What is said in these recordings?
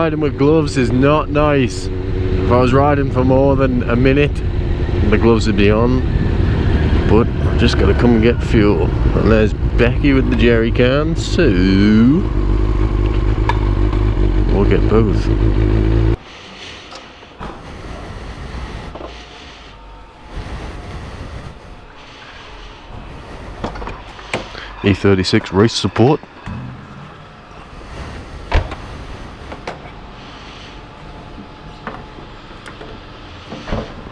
riding with gloves is not nice. If I was riding for more than a minute, the gloves would be on. But I've just got to come and get fuel. And there's Becky with the jerry can, so we'll get both. E36 race support.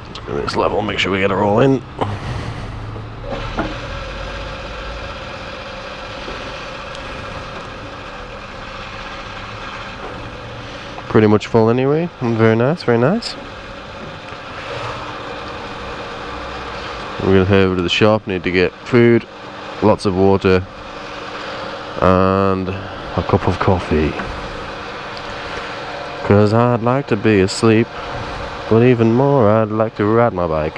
Let's go this level, make sure we get her all in. Pretty much full anyway. Very nice, very nice. We're gonna head over to the shop, need to get food, lots of water, and a cup of coffee. Because I'd like to be asleep, but even more I'd like to ride my bike.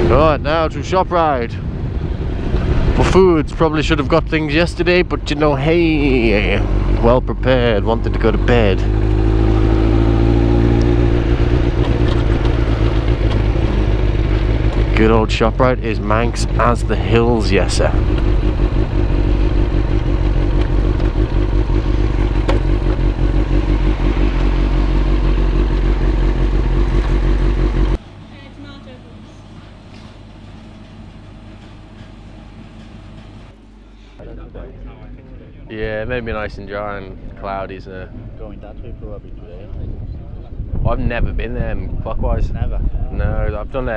Right, now to ShopRite for foods. Probably should have got things yesterday, but you know, hey, well prepared, wanted to go to bed. Good old ShopRite is Manx as the hills, yes sir. Yeah, it made me nice and dry and cloudy, so. Going that way probably today. I've never been there clockwise. Never? No, I've done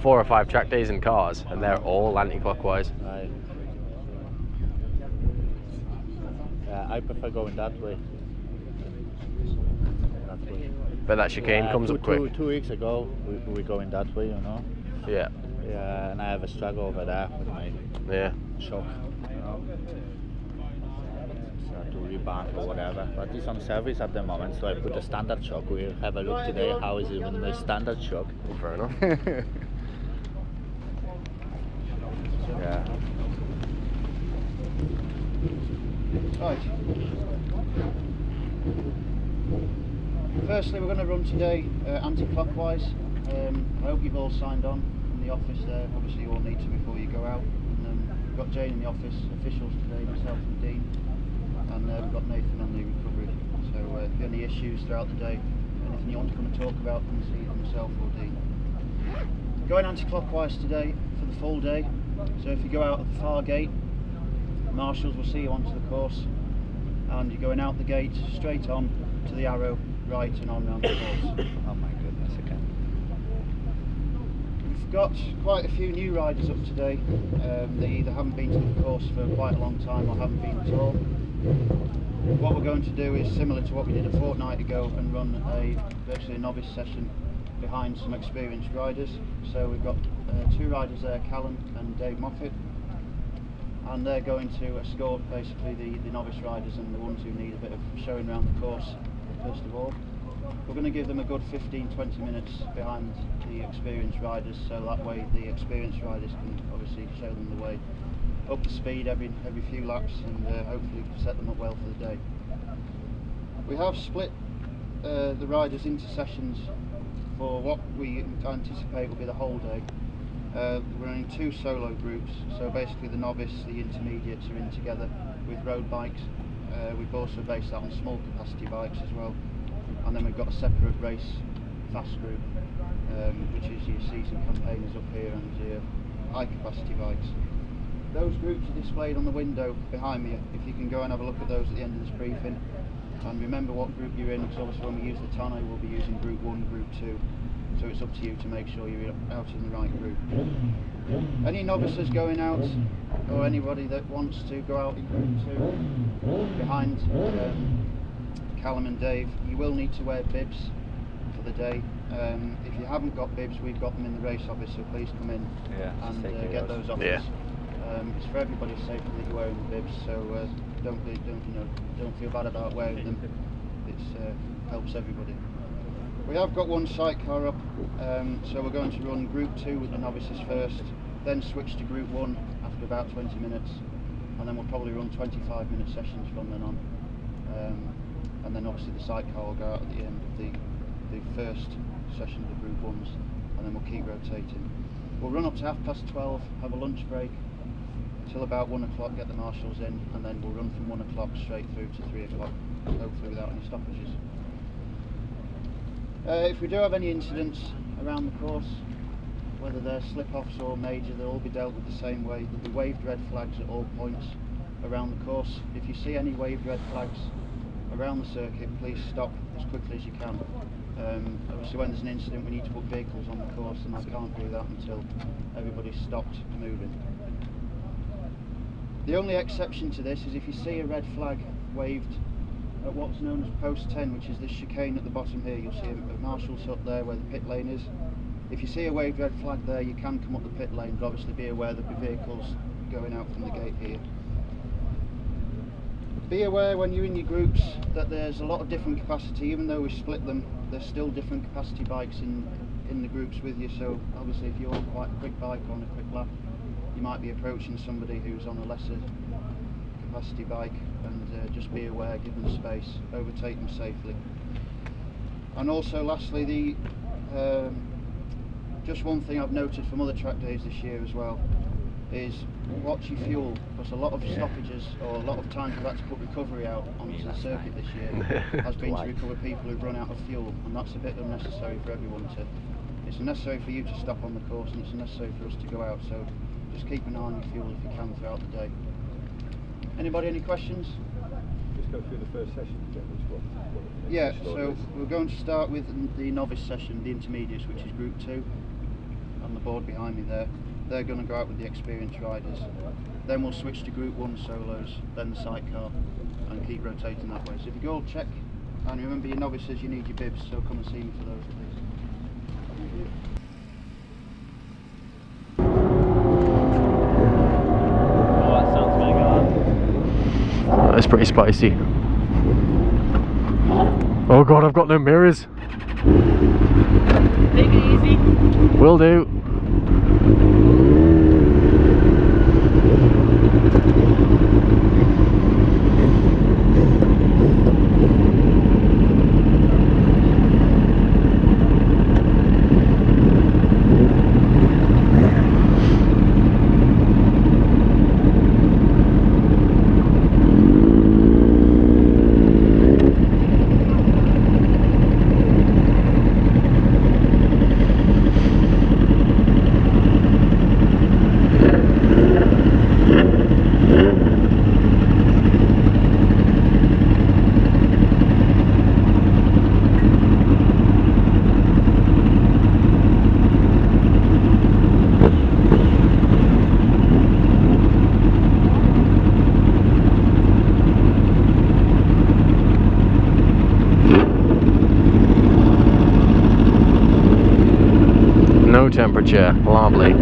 4 or 5 track days in cars, and they're all anti-clockwise. Right. Yeah, I prefer going that way. But that chicane comes up quick. 2 weeks ago, we going that way, you know. Yeah. Yeah, and I have a struggle over there with my shock. You know. To rebank or whatever, but it's on service at the moment, so I put a standard shock. We'll have a look today how is it with the standard shock. Fair enough. Yeah. Right. Firstly, we're going to run today anti-clockwise. I hope you've all signed on in the office there. Obviously you all need to before you go out. And, we've got Jane in the office, officials today, myself and Dean. And we've got Nathan on the recovery. So if you have any issues throughout the day, anything you want to come and talk about, come and see either myself or Dean. Going anti-clockwise today for the full day. So if you go out at the far gate, the marshals will see you onto the course, and you're going out the gate straight on to the arrow, right and on round the course. Oh my goodness, okay. We've got quite a few new riders up today. They either haven't been to the course for quite a long time or haven't been at all. What we're going to do is similar to what we did a fortnight ago and run virtually a novice session behind some experienced riders. So we've got 2 riders there, Callum and Dave Moffat, and they're going to escort basically the novice riders and the ones who need a bit of showing around the course first of all. We're going to give them a good 15-20 minutes behind the experienced riders, so that way the experienced riders can obviously show them the way up to speed every few laps, and hopefully set them up well for the day. We have split the riders into sessions for what we anticipate will be the whole day. We're running 2 solo groups, so basically the novice, the intermediates are in together with road bikes. We've also based that on small capacity bikes as well, and then we've got a separate race fast group, which is your season campaigners up here and your high capacity bikes. Those groups are displayed on the window behind me. If you can go and have a look at those at the end of this briefing, and remember what group you're in, because obviously when we use the tonneau we'll be using group 1, group 2, so it's up to you to make sure you're out in the right group. Any novices going out, or anybody that wants to go out in group 2 behind Callum and Dave, you will need to wear bibs for the day. If you haven't got bibs, we've got them in the race office, so please come in and get those off us. It's for everybody's safety that you're wearing the bibs, so don't feel bad about wearing them. It helps everybody. We have got one sidecar up, so we're going to run Group 2 with the novices first, then switch to Group 1 after about 20 minutes, and then we'll probably run 25-minute sessions from then on. And then obviously the sidecar will go out at the end of the first session of the Group 1s, and then we'll keep rotating. We'll run up to 12:30, have a lunch break till about 1 o'clock, get the marshals in, and then we'll run from 1 o'clock straight through to 3 o'clock, hopefully without any stoppages. If we do have any incidents around the course, whether they're slip-offs or major, they'll all be dealt with the same way. There'll be waved red flags at all points around the course. If you see any waved red flags around the circuit, please stop as quickly as you can. Obviously when there's an incident we need to put vehicles on the course, and I can't do that until everybody's stopped moving. The only exception to this is if you see a red flag waved at what's known as post 10, which is this chicane at the bottom here. You'll see a marshal's hut there where the pit lane is. If you see a waved red flag there, you can come up the pit lane, but obviously be aware there'll be vehicles going out from the gate here. Be aware when you're in your groups that there's a lot of different capacity. Even though we split them, there's still different capacity bikes in the groups with you, so obviously if you're quite a quick bike on a quick lap, you might be approaching somebody who's on a lesser capacity bike, and just be aware, give them space, overtake them safely. And also lastly, just one thing I've noted from other track days this year as well is watch your fuel, because a lot of stoppages or a lot of times we've had to put recovery out onto the circuit this year has been to recover people who've run out of fuel, and that's a bit unnecessary for everyone to. It's necessary for you to stop on the course, and it's necessary for us to go out, so just keep an eye on your fuel if you can throughout the day. Anybody any questions? Just go through the first session again. Yeah, so we're going to start with the novice session, the intermediates, which is Group 2, on the board behind me there. They're going to go out with the experienced riders. Then we'll switch to Group 1 solos, then the sidecar, and keep rotating that way. So if you go check, and remember your novices, you need your bibs, so come and see me for those please. Oh, that sounds mega hard. That's pretty spicy. Oh god, I've got no mirrors. Take it easy. Will do. No temperature, lovely.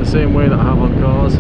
Same way that I have on cars.